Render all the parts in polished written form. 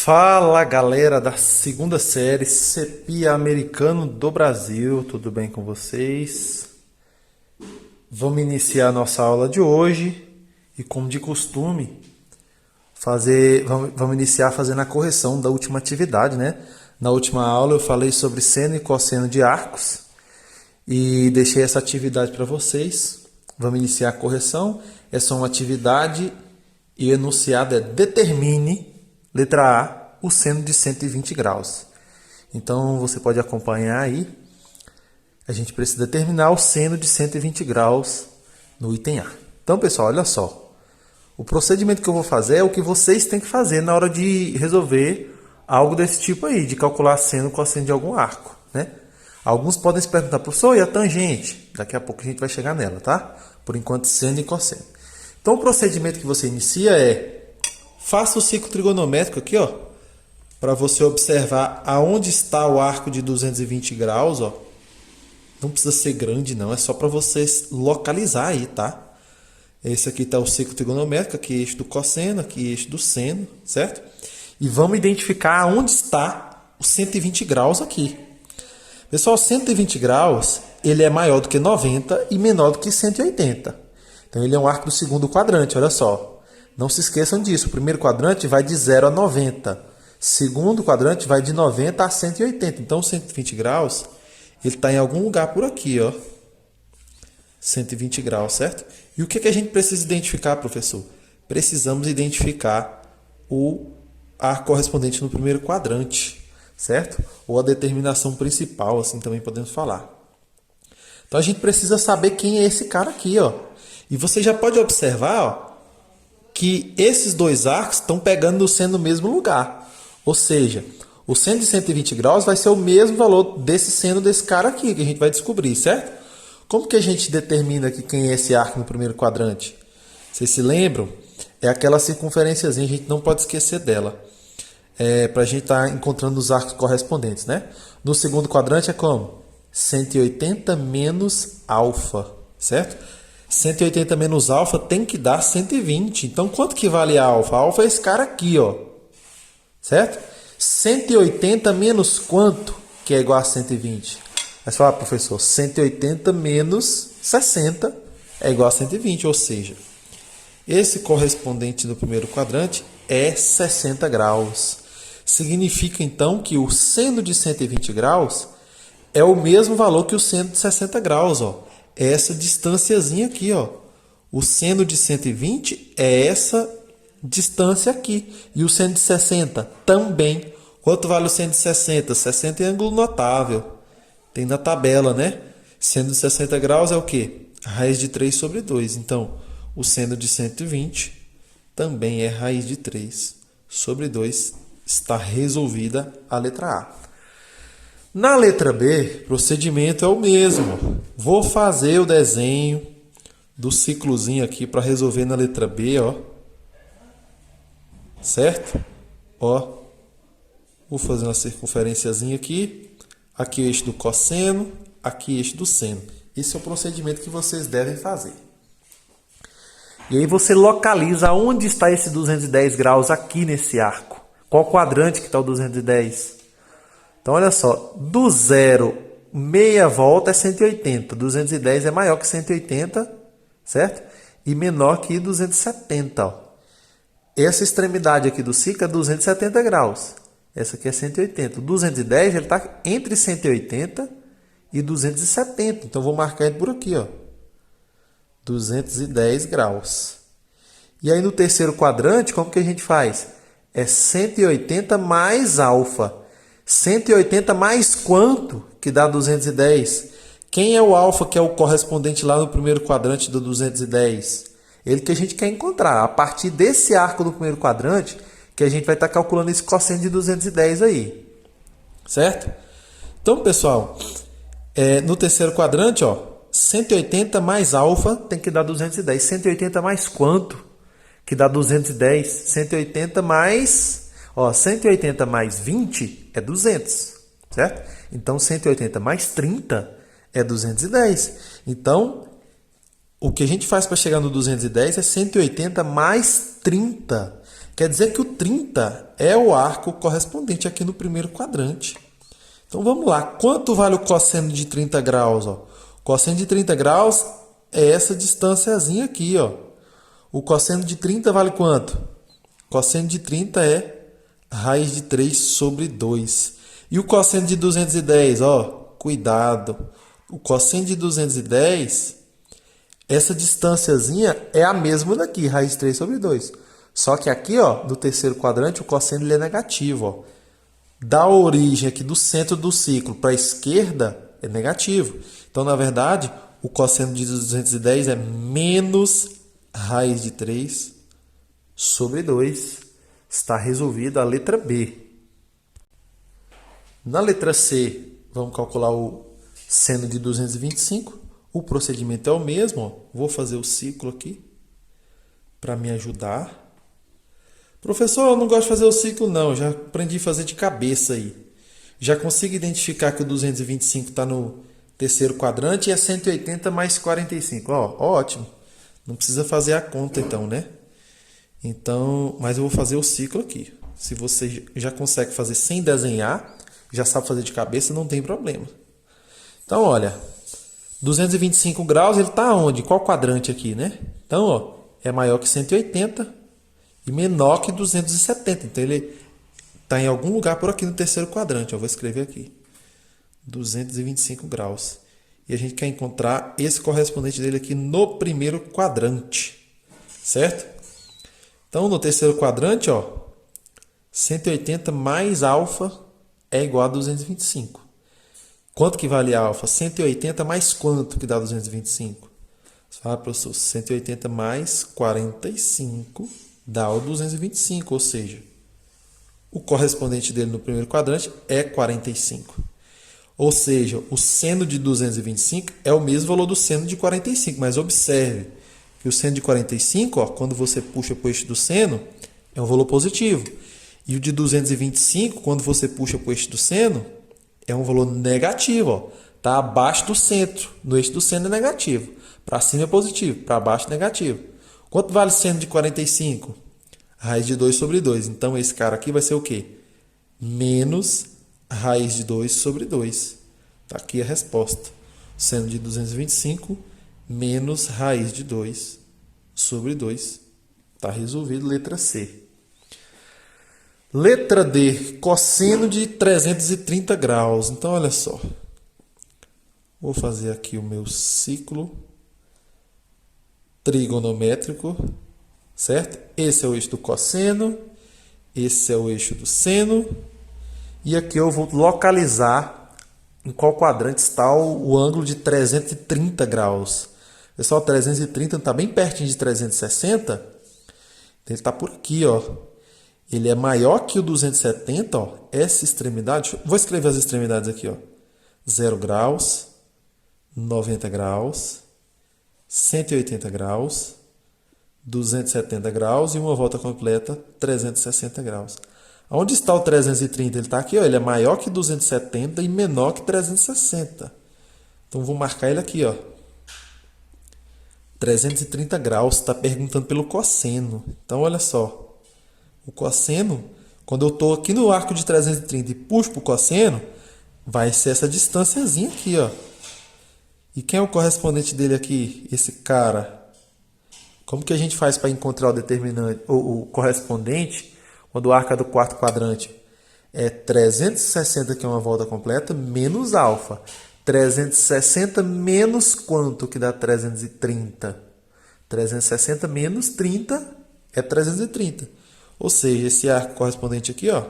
Fala galera da segunda série CEPIA Americano do Brasil, tudo bem com vocês? Vamos iniciar nossa aula de hoje e, como de costume, vamos iniciar fazendo a correção da última atividade, né? Na última aula eu falei sobre seno e cosseno de arcos e deixei essa atividade para vocês. Vamos iniciar a correção. Essa é uma atividade e o enunciado é: determine, letra A, o seno de 120 graus. Então você pode acompanhar aí. A gente precisa determinar o seno de 120 graus no item A. Então, pessoal, olha só. O procedimento que eu vou fazer é o que vocês têm que fazer na hora de resolver algo desse tipo aí, de calcular seno e cosseno de algum arco, né? Alguns podem se perguntar: professor, e a tangente? Daqui a pouco a gente vai chegar nela, tá? Por enquanto, seno e cosseno. Então, o procedimento que você inicia é: faça o ciclo trigonométrico aqui, ó, para você observar aonde está o arco de 220 graus, ó. Não precisa ser grande, não, é só para vocês localizar aí, tá? Esse aqui está o ciclo trigonométrico, aqui eixo do cosseno, aqui eixo do seno, certo? E vamos identificar onde está o 120 graus aqui. Pessoal, 120 graus, ele é maior do que 90 e menor do que 180. Então, ele é um arco do segundo quadrante, olha só. Não se esqueçam disso. O primeiro quadrante vai de 0 a 90. Segundo quadrante vai de 90 a 180. Então, 120 graus, ele está em algum lugar por aqui, ó. 120 graus, certo? E o que a gente precisa identificar, professor? Precisamos identificar o arco correspondente no primeiro quadrante, certo? Ou a determinação principal, assim também podemos falar. Então, a gente precisa saber quem é esse cara aqui, ó. E você já pode observar, ó, que esses dois arcos estão pegando no seno no mesmo lugar. Ou seja, o seno de 120 graus vai ser o mesmo valor desse seno desse cara aqui, que a gente vai descobrir, certo? Como que a gente determina aqui quem é esse arco no primeiro quadrante? Vocês se lembram? É aquela circunferenciazinha, a gente não pode esquecer dela. Para a gente estar encontrando os arcos correspondentes, né? No segundo quadrante é como? 180 menos alfa, certo? 180 menos alfa tem que dar 120. Então, quanto que vale a alfa? A alfa é esse cara aqui, ó. Certo? 180 menos quanto que é igual a 120? Aí você fala: professor, 180 menos 60 é igual a 120. Ou seja, esse correspondente do primeiro quadrante é 60 graus. Significa, então, que o seno de 120 graus é o mesmo valor que o seno de 60 graus, ó. É essa distânciazinha aqui, ó. O seno de 120 é essa distância aqui. E o seno de 60 também. Quanto vale o seno de 60? 60 é ângulo notável. Tem na tabela, né? Seno de 60 graus é o quê? Raiz de 3 sobre 2. Então, o seno de 120 também é raiz de 3 sobre 2. Está resolvida a letra A. Na letra B, o procedimento é o mesmo. Vou fazer o desenho do ciclozinho aqui para resolver na letra B, ó. Certo? Ó. Vou fazer uma circunferenciazinha aqui. Aqui o eixo do cosseno, aqui o eixo do seno. Esse é o procedimento que vocês devem fazer. E aí você localiza onde está esse 210 graus aqui nesse arco. Qual quadrante que está o 210? Então, olha só, do zero, meia volta é 180. 210 é maior que 180, certo? E menor que 270, ó. Essa extremidade aqui do ciclo é 270 graus. Essa aqui é 180. O 210 ele está entre 180 e 270. Então, vou marcar ele por aqui, ó. 210 graus. E aí, no terceiro quadrante, como que a gente faz? É 180 mais alfa. 180 mais quanto que dá 210? Quem é o alfa que é o correspondente lá no primeiro quadrante do 210? Ele que a gente quer encontrar. A partir desse arco do primeiro quadrante, que a gente vai estar calculando esse cosseno de 210 aí. Certo? Então, pessoal, no terceiro quadrante, ó, 180 mais alfa tem que dar 210. 180 mais quanto que dá 210? 180 mais... Ó, 180 mais 20 é 200, certo? Então, 180 mais 30 é 210. Então, o que a gente faz para chegar no 210 é 180 mais 30. Quer dizer que o 30 é o arco correspondente aqui no primeiro quadrante. Então vamos lá. Quanto vale o cosseno de 30 graus? Ó? O cosseno de 30 graus é essa distânciazinha aqui. Ó. O cosseno de 30 vale quanto? O cosseno de 30 é raiz de 3 sobre 2. E o cosseno de 210? Ó, cuidado. O cosseno de 210, essa distânciazinha é a mesma daqui, raiz de 3 sobre 2. Só que aqui, ó, no terceiro quadrante, o cosseno ele é negativo. Ó. Da origem aqui do centro do ciclo para a esquerda é negativo. Então, na verdade, o cosseno de 210 é menos raiz de 3 sobre 2. Está resolvida a letra B. Na letra C, vamos calcular o seno de 225. O procedimento é o mesmo. Ó. Vou fazer o ciclo aqui para me ajudar. Professor, eu não gosto de fazer o ciclo não, já aprendi a fazer de cabeça aí. Já consigo identificar que o 225 está no terceiro quadrante e é 180 mais 45. Ó, ótimo. Não precisa fazer a conta então, né? Então, mas eu vou fazer o ciclo aqui. Se você já consegue fazer sem desenhar, já sabe fazer de cabeça, não tem problema. Então, olha, 225 graus, ele está onde? Qual quadrante aqui, né? Então, ó, é maior que 180 e menor que 270. Então, ele está em algum lugar por aqui no terceiro quadrante. Eu vou escrever aqui. 225 graus. E a gente quer encontrar esse correspondente dele aqui no primeiro quadrante. Certo? Então, no terceiro quadrante, ó, 180 mais alfa é igual a 225. Quanto que vale alfa? 180 mais quanto que dá 225? Você fala, professor, 180 mais 45 dá o 225, ou seja, o correspondente dele no primeiro quadrante é 45. Ou seja, o seno de 225 é o mesmo valor do seno de 45, mas observe que o seno de 45, ó, quando você puxa para o eixo do seno, é um valor positivo. E o de 225, quando você puxa para o eixo do seno, é um valor negativo. Está abaixo do centro. No eixo do seno é negativo. Para cima é positivo, para baixo é negativo. Quanto vale o seno de 45? Raiz de 2 sobre 2. Então, esse cara aqui vai ser o quê? Menos raiz de 2 sobre 2. Está aqui a resposta. Seno de 225 menos raiz de 2 sobre 2. Está resolvido, letra C. Letra D, cosseno de 330 graus. Então, olha só. Vou fazer aqui o meu ciclo trigonométrico, certo? Esse é o eixo do cosseno, esse é o eixo do seno. E aqui eu vou localizar em qual quadrante está o ângulo de 330 graus. Pessoal, 330 está bem pertinho de 360. Ele está por aqui, ó. Ele é maior que o 270, ó. Essa extremidade, vou escrever as extremidades aqui, ó. 0 graus, 90 graus, 180 graus, 270 graus e uma volta completa, 360 graus. Onde está o 330? Ele está aqui, ó. Ele é maior que 270 e menor que 360. Então, vou marcar ele aqui, ó. 330 graus, está perguntando pelo cosseno. Então, olha só. O cosseno, quando eu estou aqui no arco de 330 e puxo para o cosseno, vai ser essa distânciazinha aqui, ó. E quem é o correspondente dele aqui? Esse cara. Como que a gente faz para encontrar o determinante, o correspondente, quando o arco é do quarto quadrante? É 360, que é uma volta completa, menos alfa. 360 menos quanto que dá 330? 360 menos 30 é 330. Ou seja, esse arco correspondente aqui, ó,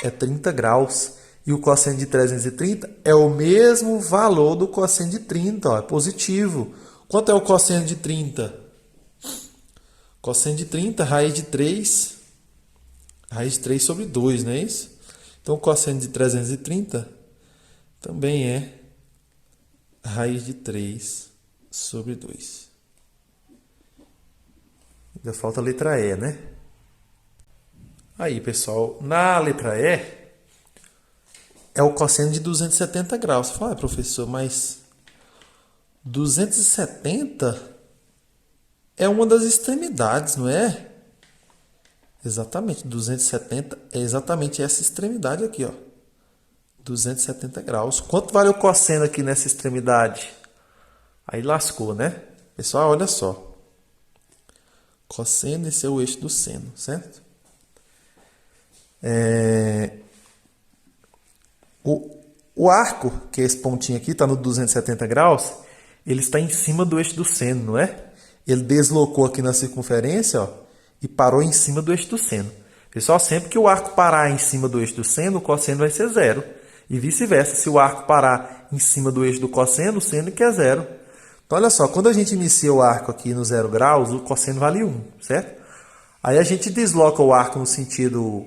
é 30 graus. E o cosseno de 330 é o mesmo valor do cosseno de 30, ó, é positivo. Quanto é o cosseno de 30? Cosseno de 30, raiz de 3 sobre 2, não é isso? Então, o cosseno de 330 também é raiz de 3 sobre 2. Ainda falta a letra E, né? Aí, pessoal, na letra E é o cosseno de 270 graus. Você fala, professor, mas 270 é uma das extremidades, não é? Exatamente, 270 é exatamente essa extremidade aqui, ó. 270 graus. Quanto vale o cosseno aqui nessa extremidade? Aí lascou, né? Pessoal, olha só. Cosseno, esse é o eixo do seno, certo? O arco, que é esse pontinho aqui, está no 270 graus, ele está em cima do eixo do seno, não é? Ele deslocou aqui na circunferência, ó, e parou em cima do eixo do seno. Pessoal, sempre que o arco parar em cima do eixo do seno, o cosseno vai ser zero. E vice-versa, se o arco parar em cima do eixo do cosseno, o seno que é zero. Então, olha só, quando a gente inicia o arco aqui no 0 graus, o cosseno vale 1, certo? Aí a gente desloca o arco no sentido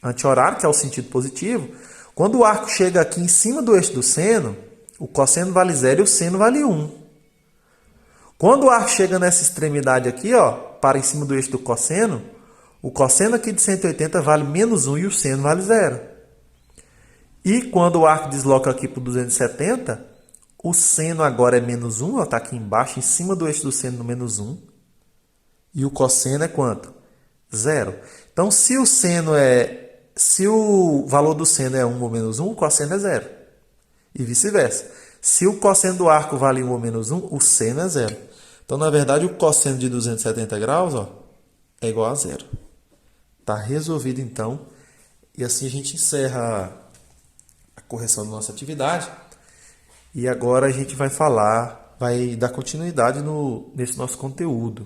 anti-horário, que é o sentido positivo. Quando o arco chega aqui em cima do eixo do seno, o cosseno vale 0 e o seno vale 1. Quando o arco chega nessa extremidade aqui, ó, para em cima do eixo do cosseno, o cosseno aqui de 180 vale menos 1 e o seno vale 0. E quando o arco desloca aqui para o 270, o seno agora é menos 1, está aqui embaixo, em cima do eixo do seno no menos 1. E o cosseno é quanto? 0. Então, se o valor do seno é 1 ou menos 1, o cosseno é 0. E vice-versa. Se o cosseno do arco vale 1 ou menos 1, o seno é 0. Então, na verdade, o cosseno de 270 graus, ó, é igual a 0. Está resolvido, então. E assim a gente encerra a correção da nossa atividade. E agora a gente vai dar continuidade nesse nosso conteúdo.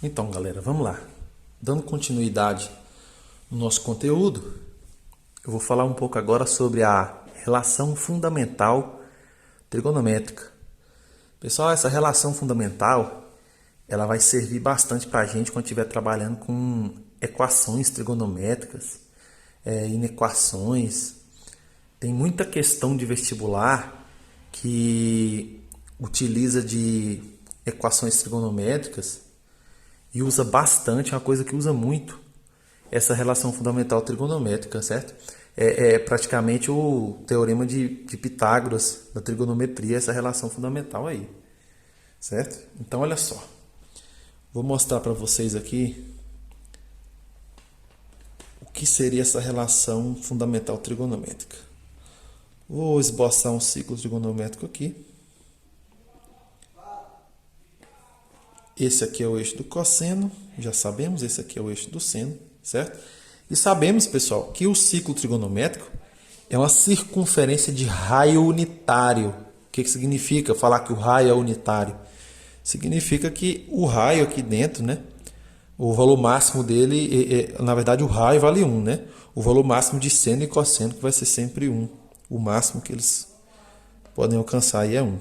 Então, galera, vamos lá. Dando continuidade no nosso conteúdo, eu vou falar um pouco agora sobre a relação fundamental trigonométrica. Pessoal, essa relação fundamental, ela vai servir bastante para a gente quando estiver trabalhando com equações trigonométricas, inequações. Tem muita questão de vestibular que utiliza de equações trigonométricas e usa bastante, é uma coisa que usa muito, essa relação fundamental trigonométrica, certo? É praticamente o teorema de Pitágoras da trigonometria, essa relação fundamental aí, certo? Então, olha só. Vou mostrar para vocês aqui o que seria essa relação fundamental trigonométrica. Vou esboçar um ciclo trigonométrico aqui. Esse aqui é o eixo do cosseno, já sabemos, esse aqui é o eixo do seno, certo? E sabemos, pessoal, que o ciclo trigonométrico é uma circunferência de raio unitário. O que significa falar que o raio é unitário? Significa que o raio aqui dentro, né? O valor máximo dele, na verdade o raio vale 1, né? O valor máximo de seno e cosseno que vai ser sempre 1. O máximo que eles podem alcançar aí é 1.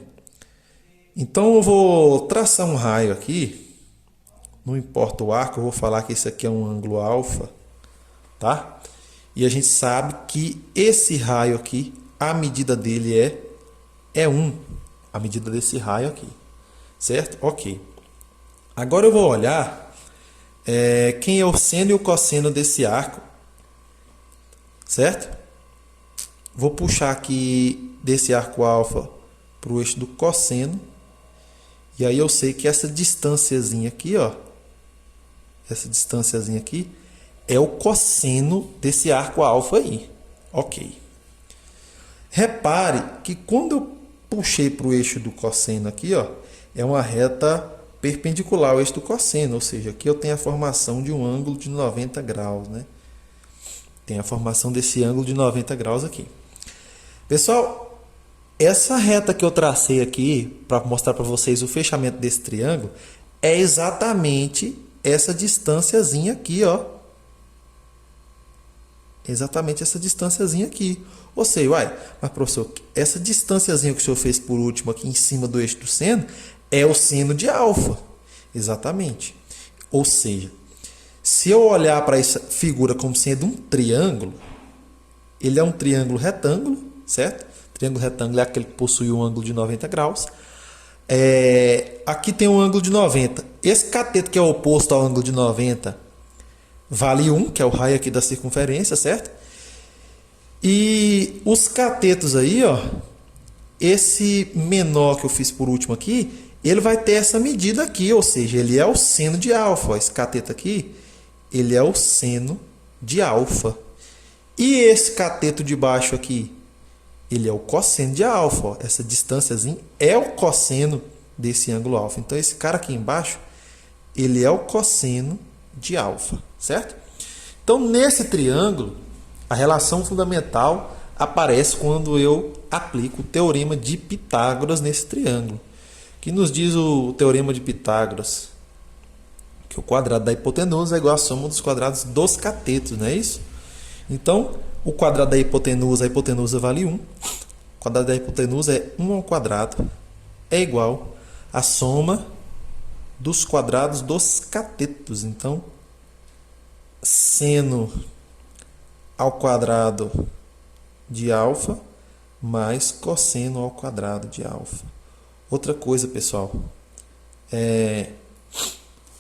Então eu vou traçar um raio aqui, não importa o arco, eu vou falar que esse aqui é um ângulo alfa, tá? E a gente sabe que esse raio aqui, a medida dele é 1, a medida desse raio aqui, certo? Ok. Agora eu vou olhar quem é o seno e o cosseno desse arco, certo? Vou puxar aqui desse arco alfa para o eixo do cosseno. E aí eu sei que essa distânciazinha aqui, ó, essa distânciazinha aqui é o cosseno desse arco alfa aí. Ok. Repare que quando eu puxei para o eixo do cosseno aqui, ó, é uma reta perpendicular ao eixo do cosseno, ou seja, aqui eu tenho a formação de um ângulo de 90 graus, né? Tem a formação desse ângulo de 90 graus aqui. Pessoal, essa reta que eu tracei aqui, para mostrar para vocês o fechamento desse triângulo, é exatamente essa distânciazinha aqui, ó. Exatamente essa distânciazinha aqui. Ou seja, mas professor, essa distânciazinha que o senhor fez por último aqui em cima do eixo do seno é o seno de alfa. Exatamente. Ou seja, se eu olhar para essa figura como sendo um triângulo, ele é um triângulo retângulo, certo? Triângulo retângulo é aquele que possui um ângulo de 90 graus. Aqui tem um ângulo de 90. Esse cateto que é oposto ao ângulo de 90 vale 1, que é o raio aqui da circunferência, certo? E os catetos aí, ó, esse menor que eu fiz por último aqui, ele vai ter essa medida aqui, ou seja, ele é o seno de alfa. Ó, esse cateto aqui, ele é o seno de alfa. E esse cateto de baixo aqui, ele é o cosseno de alfa. Ó. Essa distânciazinha é o cosseno desse ângulo alfa. Então, esse cara aqui embaixo, ele é o cosseno de alfa, certo? Então, nesse triângulo, a relação fundamental aparece quando eu aplico o teorema de Pitágoras nesse triângulo. Que nos diz o teorema de Pitágoras? Que o quadrado da hipotenusa é igual à soma dos quadrados dos catetos, não é isso? Então, o quadrado da hipotenusa, a hipotenusa vale 1. O quadrado da hipotenusa é 1 ao quadrado, é igual à soma dos quadrados dos catetos. Então, seno ao quadrado de alfa mais cosseno ao quadrado de alfa. Outra coisa, pessoal,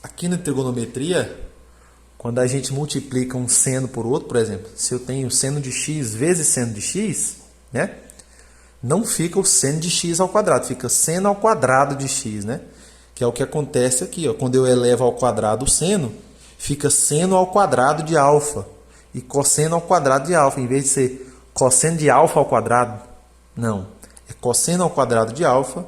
aqui na trigonometria, quando a gente multiplica um seno por outro, por exemplo, se eu tenho seno de x vezes seno de x, né? Não fica o seno de x ao quadrado, fica seno ao quadrado de x, né? Que é o que acontece aqui, ó. Quando eu elevo ao quadrado o seno, fica seno ao quadrado de alfa e cosseno ao quadrado de alfa, em vez de ser cosseno de alfa ao quadrado, não. É cosseno ao quadrado de alfa,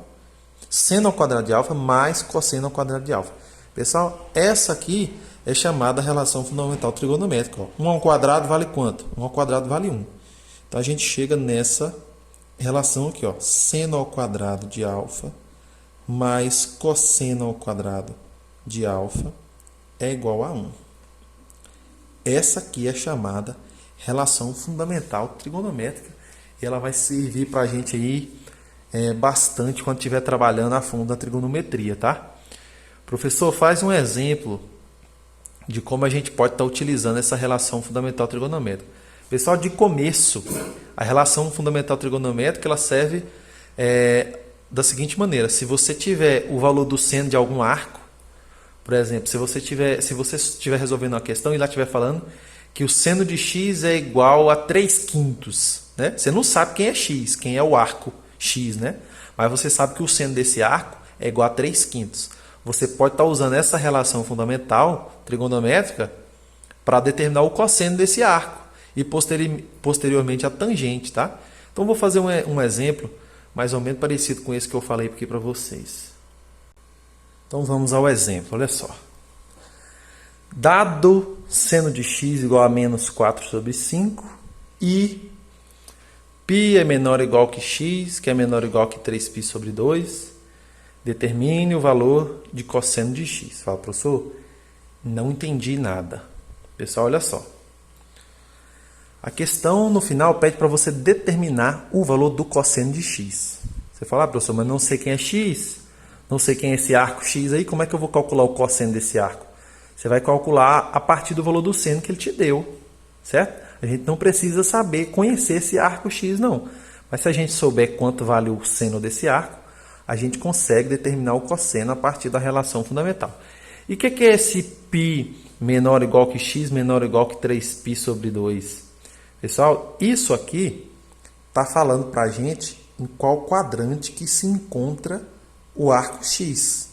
seno ao quadrado de alfa mais cosseno ao quadrado de alfa. Pessoal, essa aqui é chamada relação fundamental trigonométrica. 1 ao quadrado vale quanto? 1 ao quadrado vale 1. Então, a gente chega nessa relação aqui, ó, seno ao quadrado de alfa mais cosseno ao quadrado de alfa é igual a 1. Essa aqui é chamada relação fundamental trigonométrica e ela vai servir para a gente aí bastante quando estiver trabalhando a fundo na trigonometria, tá? Professor, faz um exemplo de como a gente pode estar utilizando essa relação fundamental trigonométrica. Pessoal, de começo, a relação fundamental trigonométrica ela serve da seguinte maneira: se você tiver o valor do seno de algum arco, por exemplo, se você estiver resolvendo uma questão e lá estiver falando que o seno de x é igual a 3/5, né? Você não sabe quem é x, quem é o arco x, né? Mas você sabe que o seno desse arco é igual a 3/5. Você pode estar usando essa relação fundamental trigonométrica para determinar o cosseno desse arco e posteriormente a tangente, tá? Então vou fazer um exemplo mais ou menos parecido com esse que eu falei aqui para vocês. Então vamos ao exemplo, olha só. Dado seno de x igual a menos 4/5 e π é menor ou igual que x, que é menor ou igual que 3π/2, determine o valor de cosseno de x. Fala, professor, não entendi nada. Pessoal, olha só. A questão no final pede para você determinar o valor do cosseno de x. Você fala, professor, mas não sei quem é x, não sei quem é esse arco x aí, como é que eu vou calcular o cosseno desse arco? Você vai calcular a partir do valor do seno que ele te deu, certo? A gente não precisa conhecer esse arco x, não. Mas se a gente souber quanto vale o seno desse arco, a gente consegue determinar o cosseno a partir da relação fundamental. E o que é esse π menor ou igual que x menor ou igual que 3π/2? Pessoal, isso aqui está falando para a gente em qual quadrante que se encontra o arco x,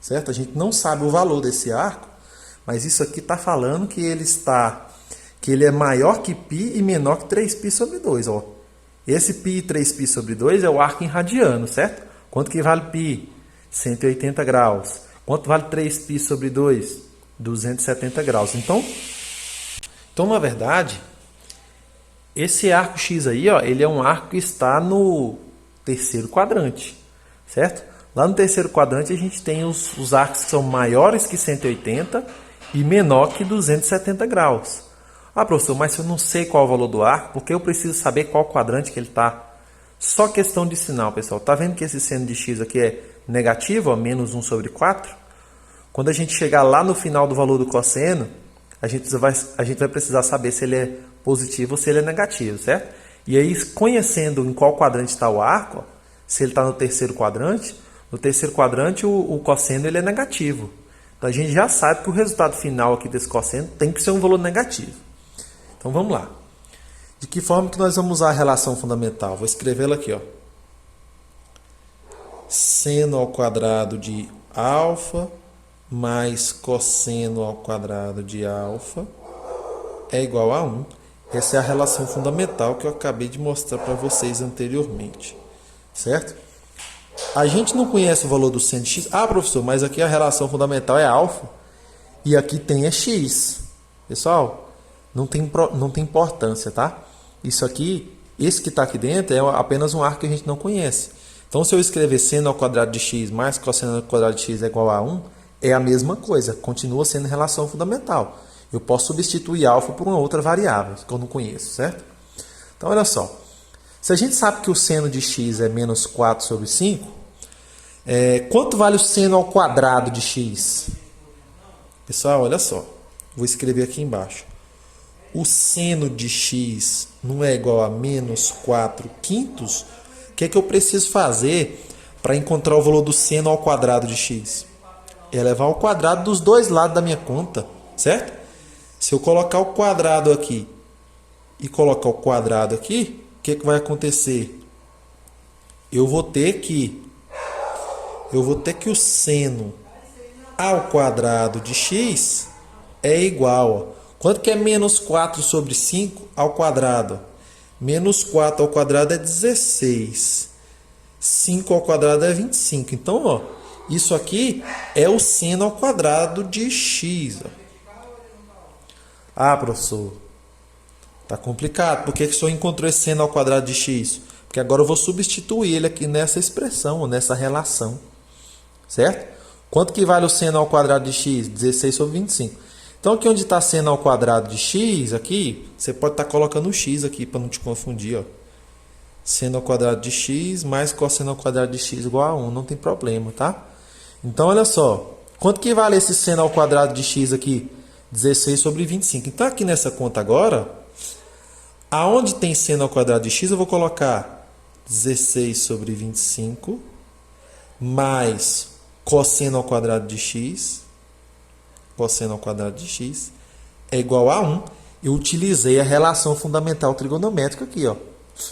certo? A gente não sabe o valor desse arco, mas isso aqui está falando que ele é maior que π e menor que 3π/2. Ó. Esse π e 3π/2 é o arco em radiano, certo? Quanto que vale π? 180 graus. Quanto vale 3π/2? 270 graus. Então, na verdade, esse arco x aí, ó, ele é um arco que está no terceiro quadrante, certo? Lá no terceiro quadrante a gente tem os arcos que são maiores que 180 e menor que 270 graus. Ah, professor, mas se eu não sei qual é o valor do arco, porque eu preciso saber qual quadrante que ele está? Só questão de sinal, pessoal. Tá vendo que esse seno de x aqui é negativo, ó, menos 1/4? Quando a gente chegar lá no final do valor do cosseno, a gente vai precisar saber se ele é positivo ou se ele é negativo, certo? E aí, conhecendo em qual quadrante está o arco, ó, se ele está no terceiro quadrante o cosseno ele é negativo. Então, a gente já sabe que o resultado final aqui desse cosseno tem que ser um valor negativo. Então, vamos lá. De que forma que nós vamos usar a relação fundamental? Vou escrevê-la aqui, ó. seno ao quadrado de alfa mais cosseno ao quadrado de alfa é igual a 1. Essa é a relação fundamental que eu acabei de mostrar para vocês anteriormente, certo? A gente não conhece o valor do seno de x. Ah, professor, mas aqui a relação fundamental é alfa e aqui tem é x. Pessoal, não tem importância, tá? Isso aqui, esse que está aqui dentro é apenas um arco que a gente não conhece. Então, se eu escrever seno ao quadrado de x mais cosseno ao quadrado de x é igual a 1, é a mesma coisa, continua sendo relação fundamental. Eu posso substituir alfa por uma outra variável, que eu não conheço, certo? Então, olha só. Se a gente sabe que o seno de x é menos 4 sobre 5, quanto vale o seno ao quadrado de x? Pessoal, olha só. Vou escrever aqui embaixo. O seno de x não é igual a menos 4 quintos? O que é que eu preciso fazer para encontrar o valor do seno ao quadrado de x? É levar ao quadrado dos dois lados da minha conta, certo? Se eu colocar o quadrado aqui e colocar o quadrado aqui, o que vai acontecer? Eu vou ter que o seno ao quadrado de x é igual a... Quanto que é menos 4 sobre 5 ao quadrado? Menos 4 ao quadrado é 16. 5 ao quadrado é 25. Então, ó, isso aqui é o seno ao quadrado de x. Ó. Ah, professor, tá complicado. Por que o senhor encontrou esse seno ao quadrado de x? Porque agora eu vou substituir ele aqui nessa expressão, nessa relação. Certo? Quanto que vale o seno ao quadrado de x? 16 sobre 25. Então, aqui onde está seno ao quadrado de x, aqui, você pode estar colocando o x aqui para não te confundir. Ó. Seno ao quadrado de x mais cosseno ao quadrado de x igual a 1. Não tem problema, tá? Então, olha só. Quanto que vale esse seno ao quadrado de x aqui? 16 sobre 25. Então, aqui nessa conta agora, aonde tem seno ao quadrado de x, eu vou colocar 16 sobre 25 mais cosseno ao quadrado de x. Cosseno ao quadrado de x é igual a 1. Eu utilizei a relação fundamental trigonométrica aqui, ó.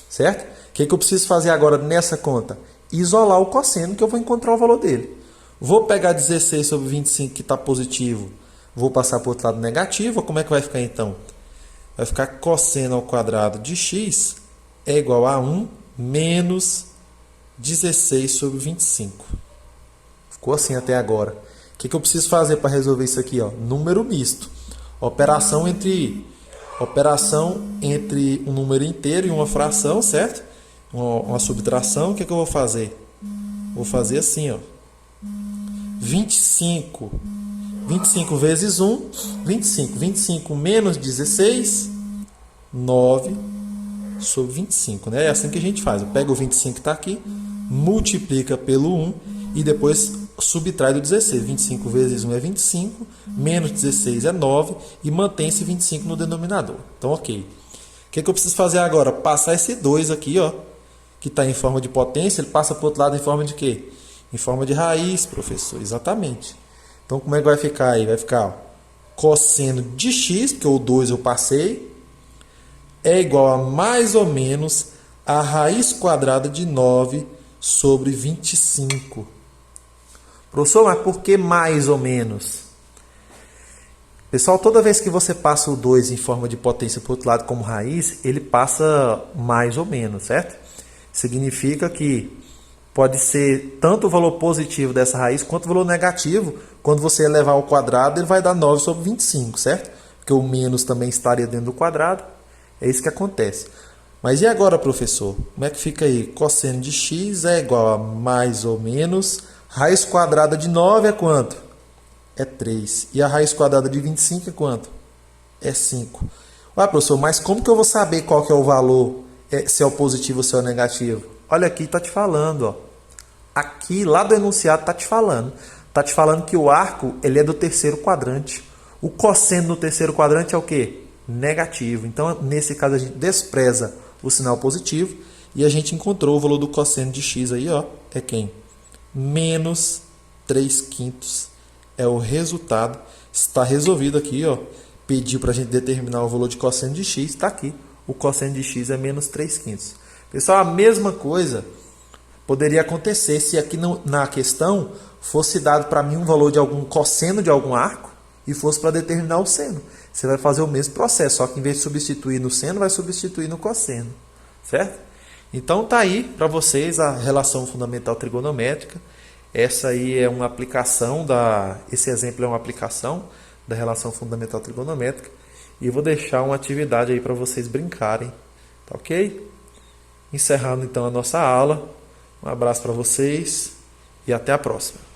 Certo? O que eu preciso fazer agora nessa conta? Isolar o cosseno, que eu vou encontrar o valor dele. Vou pegar 16 sobre 25, que está positivo. Vou passar para o outro lado negativo. Como é que vai ficar então? Vai ficar cosseno ao quadrado de x é igual a 1 menos 16 sobre 25. Ficou assim até agora. O que eu preciso fazer para resolver isso aqui? Ó? Número misto. Operação entre um número inteiro e uma fração, certo? Uma subtração. O que eu vou fazer? Vou fazer assim, ó. 25 vezes 1, 25. 25 menos 16, 9 sobre 25. Né? É assim que a gente faz. Eu pego o 25 que está aqui, multiplica pelo 1 e depois subtrai do 16. 25 vezes 1 é 25, menos 16 é 9 e mantém esse 25 no denominador. Então, ok. O que eu preciso fazer agora? Passar esse 2 aqui, ó, que está em forma de potência, ele passa para o outro lado em forma de quê? Em forma de raiz, professor. Exatamente. Então, como é que vai ficar aí? Vai ficar ó, cosseno de x, porque o 2 eu passei, é igual a mais ou menos a raiz quadrada de 9 sobre 25. Professor, mas por que mais ou menos? Pessoal, toda vez que você passa o 2 em forma de potência para o outro lado como raiz, ele passa mais ou menos, certo? Significa que pode ser tanto o valor positivo dessa raiz quanto o valor negativo. Quando você elevar ao quadrado, ele vai dar 9 sobre 25, certo? Porque o menos também estaria dentro do quadrado. É isso que acontece. Mas e agora, professor? Como é que fica aí? Cosseno de x é igual a mais ou menos... Raiz quadrada de 9 é quanto? É 3. E a raiz quadrada de 25 é quanto? É 5. Ué, professor, mas como que eu vou saber qual que é o valor? Se é o positivo ou se é o negativo? Olha aqui, está te falando. Ó. Aqui, lá do enunciado, está te falando. Está te falando que o arco ele é do terceiro quadrante. O cosseno do terceiro quadrante é o quê? Negativo. Então, nesse caso, a gente despreza o sinal positivo e a gente encontrou o valor do cosseno de x aí, ó. É quem? Menos 3 quintos é o resultado. Está resolvido aqui, ó. Pediu para a gente determinar o valor de cosseno de x, está aqui. O cosseno de x é menos 3 quintos. Pessoal, a mesma coisa poderia acontecer se aqui na questão fosse dado para mim um valor de algum cosseno de algum arco e fosse para determinar o seno. Você vai fazer o mesmo processo, só que em vez de substituir no seno, vai substituir no cosseno, certo? Então tá aí para vocês a relação fundamental trigonométrica. Essa aí é uma aplicação esse exemplo é uma aplicação da relação fundamental trigonométrica e vou deixar uma atividade aí para vocês brincarem, tá ok? Encerrando então a nossa aula. Um abraço para vocês e até a próxima.